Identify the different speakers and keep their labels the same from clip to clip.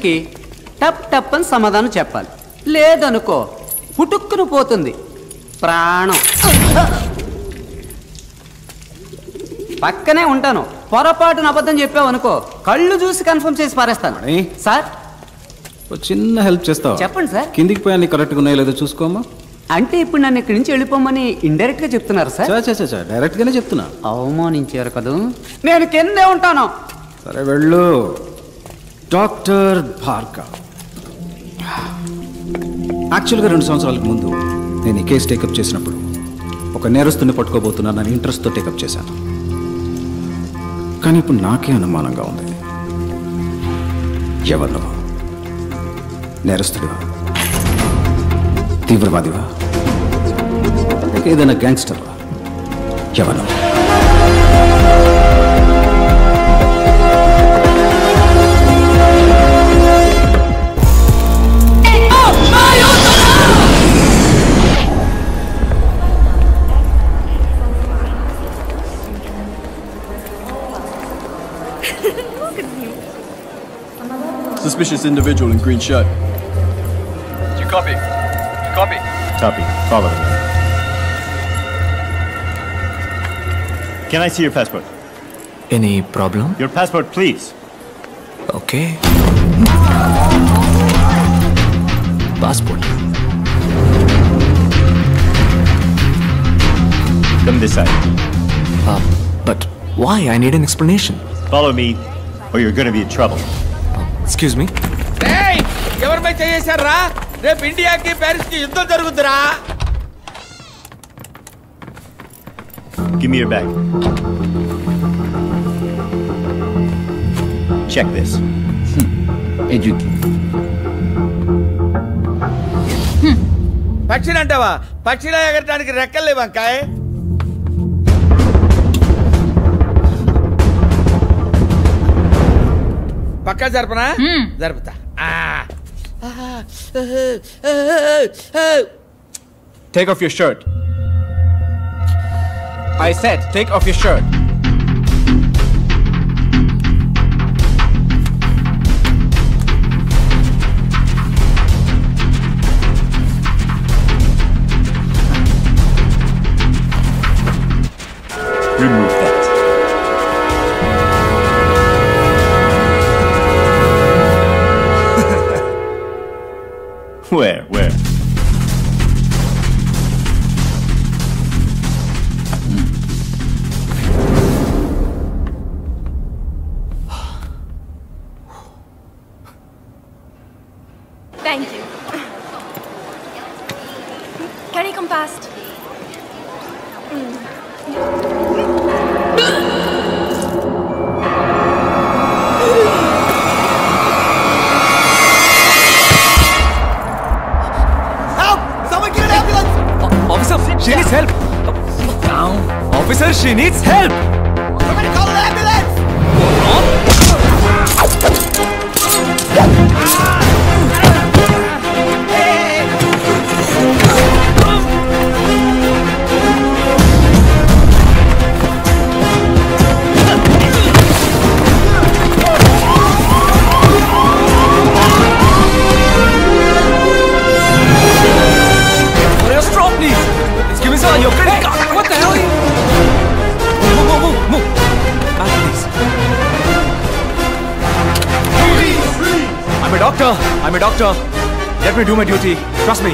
Speaker 1: కి టప్ టప్ అని సమాధానం చెప్పాలి. లేదనుకో పుట్టుక్కును పోతుంది ప్రాణం. పక్కనే ఉంటాను, పొరపాటున అబద్ధం చెప్పావు అనుకో కళ్ళు చూసి కన్ఫర్మ్ చేసి పారేస్తాను. సార్
Speaker 2: చిన్న హెల్ప్ చేస్తావా?
Speaker 1: చెప్పండి సార్.
Speaker 2: కిందికి పోయా కరెక్ట్గా ఉన్నాయో లేదో చూసుకోమా.
Speaker 1: అంటే ఇప్పుడు నన్ను ఇక్కడి నుంచి వెళ్ళిపోమని ఇండైరెక్ట్ గా చెప్తున్నారు సార్?
Speaker 2: డైరెక్ట్ గానే చెప్తున్నా.
Speaker 1: అవమానించారు కదా, నేను కిందే ఉంటాను.
Speaker 2: సరే వెళ్ళు. డాక్టర్ భార్గవ్. యాక్చువల్గా 2 సంవత్సరాలకు ముందు నేను ఈ కేసు టేకప్ చేసినప్పుడు ఒక నేరస్తుని పట్టుకోబోతున్నానని ఇంట్రెస్ట్తో టేకప్ చేశాను. కానీ ఇప్పుడు నాకే అనుమానంగా ఉంది. ఎవరు? నేరస్తుడివా, తీవ్రవాదివా, ఏదైనా గ్యాంగ్స్టర్వా? ఎవరు?
Speaker 3: Suspicious individual in green shirt.
Speaker 4: You copy? Copy.
Speaker 5: Copy. Follow me. Can I see your passport?
Speaker 6: Any problem?
Speaker 5: Your passport, please.
Speaker 6: Okay. Passport.
Speaker 5: Come this side.
Speaker 6: But why? I need an explanation.
Speaker 5: Follow me, or you're going to be in trouble.
Speaker 6: Excuse me.
Speaker 7: Hey! ఎవరి మీద చేశారా? రేపు ఇండియాకి Paris కి యుద్ధం జరుగుతురా?
Speaker 5: Give me your bag. Check this.
Speaker 7: పక్షిని అంటావా? పక్షిలా ఎగరటానికి రెక్కలు లేవంకాయ. పక్కా జరపనా? జరుపుతా.
Speaker 4: Take off your shirt. I said, take off your shirt.
Speaker 5: Remove that. Where?
Speaker 8: Thank you. Can you come past?
Speaker 6: She needs help! Down! Officer, she needs help!
Speaker 7: Somebody call an ambulance!
Speaker 6: Your credit card! What the hell are you? Move! Back, please. I'm a doctor. Let me do my duty. Trust me.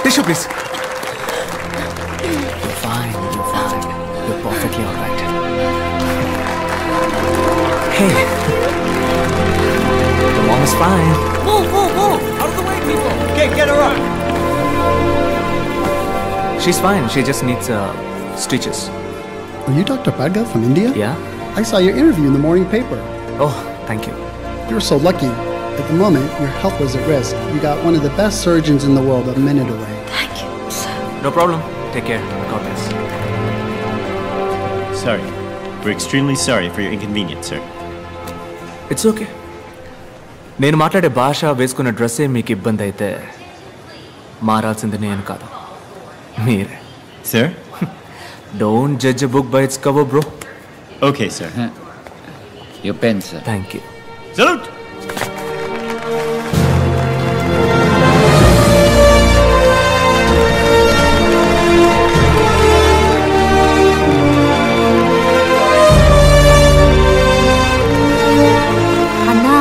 Speaker 6: Tissue, please. You're fine. You're perfectly all right. Hey. The mom is fine.
Speaker 7: Move! Out of the way, people! Okay, get her up!
Speaker 6: She's fine. She just needs stitches.
Speaker 9: Are you Dr. Bhargav from India?
Speaker 6: Yeah.
Speaker 9: I saw your interview in the morning paper.
Speaker 6: Oh, thank you.
Speaker 9: You're so lucky. At the moment, your health was at risk. You got one of the best surgeons in the world a minute away.
Speaker 8: Thank you, sir.
Speaker 6: No problem. Take care. God bless.
Speaker 5: Sorry. We're extremely sorry for your inconvenience, sir.
Speaker 6: It's okay. నేను మాట్లాడే భాష వేసుకున్న డ్రెస్సే మీకు ఇబ్బంది అయితే మారాల్సింది నేను కాదు, మీరే.
Speaker 5: Sir?
Speaker 6: Don't judge a book by its cover bro.
Speaker 5: Okay, sir.
Speaker 1: Your pen, sir.
Speaker 6: Thank you.
Speaker 5: Salute!
Speaker 8: అన్నా,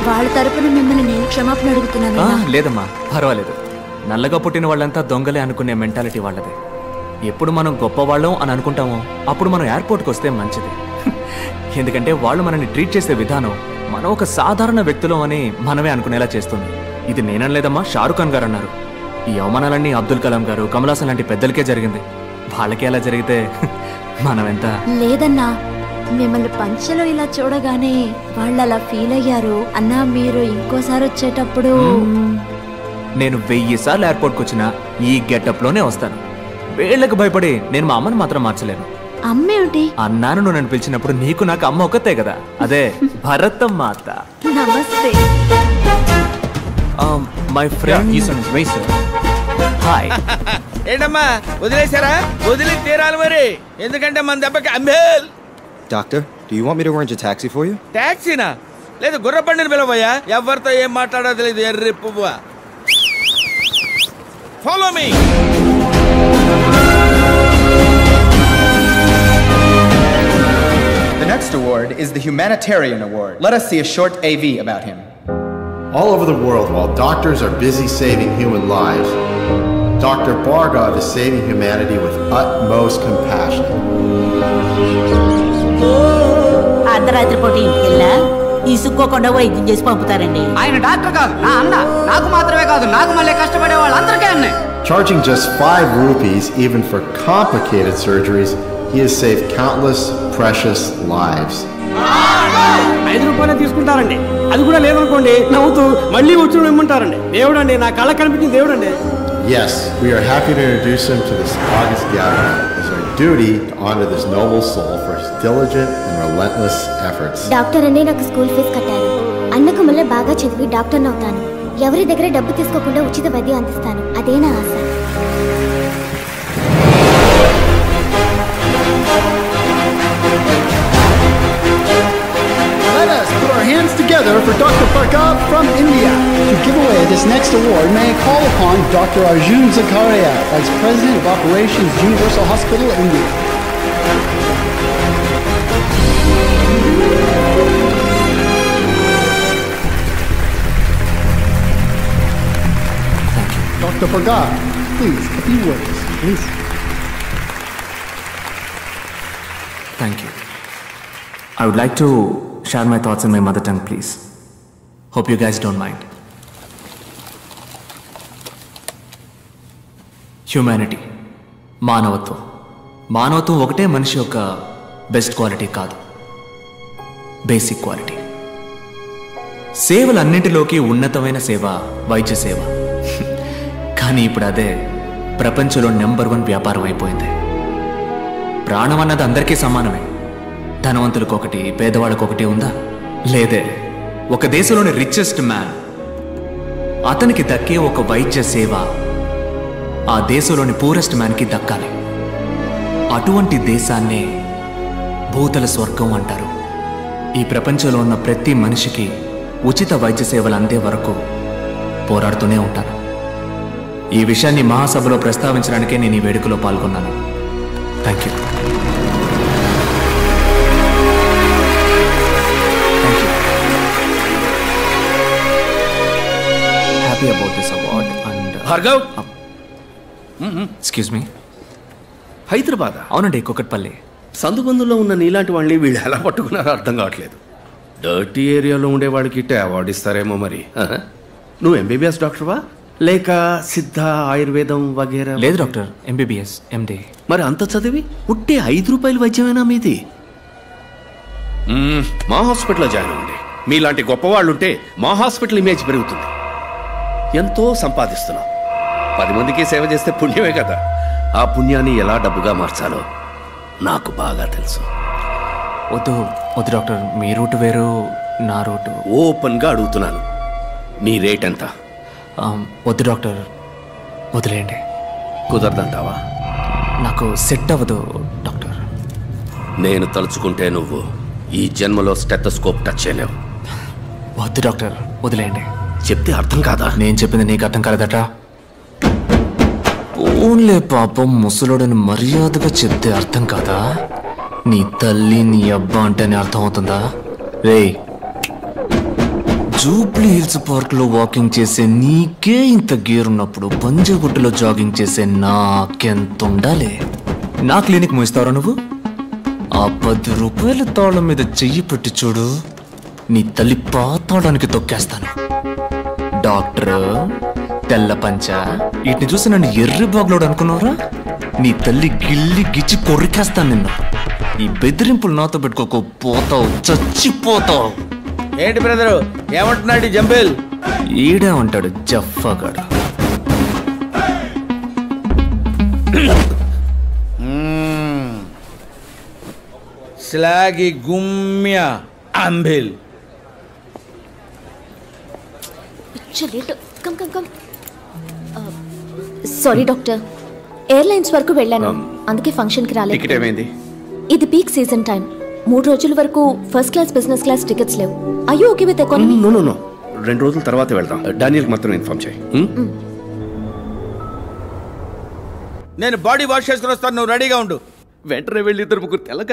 Speaker 8: వాళ్ళ తరపున మిమ్మల్ని నేను క్షమాపణ అడుగుతున్నాను.
Speaker 6: లేదమ్మా, పర్వాలేదు. నల్లగా పుట్టిన వాళ్ళంతా దొంగలే అనుకునే మెంటాలిటీ వాళ్ళదే. ఎప్పుడు మనం గొప్పవాళ్ళం అని అనుకుంటామో అప్పుడు మనం ఎయిర్పోర్ట్కి వస్తే మంచిది. ఎందుకంటే వాళ్ళు మనల్ని ట్రీట్ చేసే విధానం మనం ఒక సాధారణ వ్యక్తులం అని మనమే అనుకునేలా చేస్తుంది. ఇది నేనలేదమ్మా, షారుఖ్ ఖాన్ గారు అన్నారు. ఈ అవమానాలన్నీ అబ్దుల్ కలాం గారు, కమల్ హాసన్ లాంటి పెద్దలకే జరిగింది. వాళ్ళకి ఎలా జరిగితే మనం ఎంత.
Speaker 8: లేదన్నా, మిమ్మల్ని పంచలో ఇలా చూడగానే వాళ్ళు అలా ఫీల్ అయ్యారు. అన్నా, మీరు ఇంకోసారి వచ్చేటప్పుడు
Speaker 6: నేను 1000 సార్లు ఎయిర్పోర్ట్కి వచ్చినా ఈ గెటప్లోనే వస్తాను. వీళ్ళకి భయపడి నేను మా అమ్మని మాత్రం మార్చలేను.
Speaker 8: అమ్మేమిటి?
Speaker 6: అన్నాను, నువ్వు నన్ను పిలిచినప్పుడు నీకు నాకు అమ్మ ఒక్కతే కదా, అదే భరతం మాత.
Speaker 8: నమస్తే.
Speaker 6: My friend hi.
Speaker 7: ఏంటమ్మా వదిలేశారా? వదిలి తీరాలి మరి, ఎందుకంటే మన దెబ్బకి అంబేల్.
Speaker 10: Doctor, do you want me to arrange a taxi for you?
Speaker 7: టాక్సీనా? లేదు, గుర్రబండిని పిలవయ్యా. ఎవరితో ఏం మాట్లాడో తెలియదు, ఎర్రి పువ్వా. Follow me.
Speaker 4: The next award is the Humanitarian Award. Let us see a short AV about him.
Speaker 11: All over the world, while doctors are busy saving human lives, Dr. Bhargav is saving humanity with utmost compassion.
Speaker 12: అర్ధరాత్రి పూట ఇంటికి వెళ్ళా ఇసుక్కోకుండా వైద్యం చేసి పంపుతారండి.
Speaker 1: ఆయన doctor కాదు, నా అన్న. నాకు మాత్రమే కాదు, నాకు మళ్ళీ కష్టపడే వాళ్ళందరికీ అన్నాయి.
Speaker 11: Charging just 5 rupees even for complicated surgeries, he has saved countless precious lives.
Speaker 13: 5 రూపాయలే తీసుకుంటారండి. అది కూడా లేదనుకోండి, నవ్వుతూ మళ్ళీ వచ్చి ఇమ్మంటారండి. దేవుడండి, నా కళ్ళ కనిపించిన దేవుడండి.
Speaker 11: Yes, we are happy to introduce him to this August gathering. It's our duty to honor this noble soul for his diligent and relentless efforts.
Speaker 14: Doctor అనే నాకు స్కూల్ ఫీజు కట్టారు. అన్నకు మళ్ళీ బాగా చదివి డాక్టర్ని అవుతాను. ఎవరి దగ్గర డబ్బు తీసుకోకుండా ఉచిత వైద్యం అందిస్తాను. అదే నా ఆశ.
Speaker 9: Let us put our hands together for Dr. Bhargav from India. To give away this next award, may I call upon Dr. Arjun Zakaria, Vice President of Operations, Universal Hospital, India. Dr. Bhargav, please, a few words, please.
Speaker 6: Thank you. I would like to share my thoughts in my mother tongue, please. Hope you guys don't mind. Humanity, మానవత్వం. మానవత్వం ఒకటే మనిషి యొక్క best quality కాదు, basic quality. సేవలన్నింటిలోకి ఉన్నతమైన సేవ వైద్య సేవ. కానీ ఇప్పుడు అదే ప్రపంచంలో నెంబర్ 1 వ్యాపారం అయిపోయింది. ప్రాణం అన్నది అందరికీ సమానమే. ధనవంతులకు ఒకటి, పేదవాళ్ళకు ఒకటి ఉందా? లేదే. ఒక దేశంలోని రిచెస్ట్ మ్యాన్, అతనికి దక్కే ఒక వైద్య సేవ ఆ దేశంలోని పూరెస్ట్ మ్యాన్కి దక్కాలి. అటువంటి దేశాన్నే భూతల స్వర్గం అంటారు. ఈ ప్రపంచంలో ఉన్న ప్రతి మనిషికి ఉచిత వైద్య సేవలు అందే వరకు పోరాడుతూనే ఉంటాను. ఈ విషయాన్ని మహాసభలో ప్రస్తావించడానికే నేను ఈ వేడుకలో పాల్గొన్నాను. Thank you. Happy about this award and
Speaker 7: Bhargav,
Speaker 6: excuse me.
Speaker 15: Hyderabad?
Speaker 6: అవునండి, కుకట్పల్లి.
Speaker 15: సందుబందులో ఉన్న నీలాంటి వాళ్ళని వీళ్ళు ఎలా పట్టుకున్నారో అర్థం కావట్లేదు. డర్టీ ఏరియాలో ఉండేవాడికి ఇట్టే అవార్డు ఇస్తారేమో మరి. నువ్వు ఎంబీబీఎస్ డాక్టర్వా లేక సిద్ధ ఆయుర్వేదం వగేరా?
Speaker 6: లేదు డాక్టర్, ఎంబీబీఎస్ ఎండి.
Speaker 15: మరి అంత చదివి ఉట్టే 5 రూపాయల వైద్యమేనా మీది? మా హాస్పిటల్లో జాయిన్ అవ్వండి. మీలాంటి గొప్పవాళ్ళుంటే మా హాస్పిటల్ ఇమేజ్ పెరుగుతుంది. ఎంతో సంపాదిస్తున్నాం. 10 మందికి సేవ చేస్తే పుణ్యమే కదా. ఆ పుణ్యాన్ని ఎలా డబ్బుగా మార్చాలో నాకు బాగా తెలుసు.
Speaker 6: వద్దు వద్దు డాక్టర్, మీ రూట్ వేరు, నా రూటు.
Speaker 15: ఓపెన్గా అడుగుతున్నాను, మీ రేట్ ఎంత?
Speaker 6: వద్దు డాక్టర్, వదిలేయండి.
Speaker 15: కుదరదంటావా?
Speaker 6: నాకు సెట్ అవ్వదు డాక్టర్.
Speaker 15: నేను తలుచుకుంటే నువ్వు ఈ జన్మలో స్టెథోస్కోప్ టచ్ చేయలేవు.
Speaker 6: వద్దు డాక్టర్, వదిలేయండి.
Speaker 15: చెప్తే అర్థం కాదా?
Speaker 6: నేను చెప్పింది నీకు అర్థం కాలేదట. ఓన్లే పాపం ముసలోడని మర్యాదగా చెప్తే అర్థం కాదా? నీ తల్లి నీ అబ్బా అంటేనే అర్థం అవుతుందా? రే, జూబ్లీ హిల్స్ పార్క్ లో వాకింగ్ చేసే నీకే ఇంత గేర్ ఉన్నప్పుడు పంజగుట్టలో జాగింగ్ చేసే నాకెంత ఉండాలి? నా క్లినిక్ మూయిస్తారా నువ్వు? ఆ 10 రూపాయల తాళం మీద చెయ్యి పెట్టి చూడు, నీ తల్లి పాతాడానికి తొక్కేస్తాను. డాక్టర్ తెల్ల పంచ వీటిని చూసి నన్ను ఎర్రి బాగులోడు అనుకున్నావురా? నీ తల్లి గిల్లి గిచ్చి కొరికేస్తాను నిన్ను. ఈ బెదిరింపులు నాతో పెట్టుకోకు, పోతావు, చచ్చిపోతావు.
Speaker 7: ఏంటి బ్రదరు ఏమంటున్నాడు జంబేల్?
Speaker 6: ఈడే ఉంటాడు జఫ్ఫాగాడు.
Speaker 7: స్లాగి గుమ్య అంబిల్.
Speaker 14: సారీ డాక్టర్, ఎయిర్లైన్స్ వరకు వెళ్ళాను, అందుకే ఫంక్షన్కి రాలేదు.
Speaker 15: టికెట్ ఏమైంది?
Speaker 14: ఇది పీక్ సీజన్ టైం. 3 రోజుల వరకు first class business class tickets లేవు. అయ్యో ఓకే విత్ ఎకానమీ?
Speaker 15: నో 2 రోజుల తర్వాత వెళ్దాం. డానియల్ మాత్రం ఇన్ఫార్మ్ చేయి.
Speaker 7: నేను బాడీ వాష్ చేసుకుని వస్తాను, నువ్వు రెడీగా ఉండు.
Speaker 15: వెంటనే వెళ్ళి 2 ముగ్గురు తెల్లగా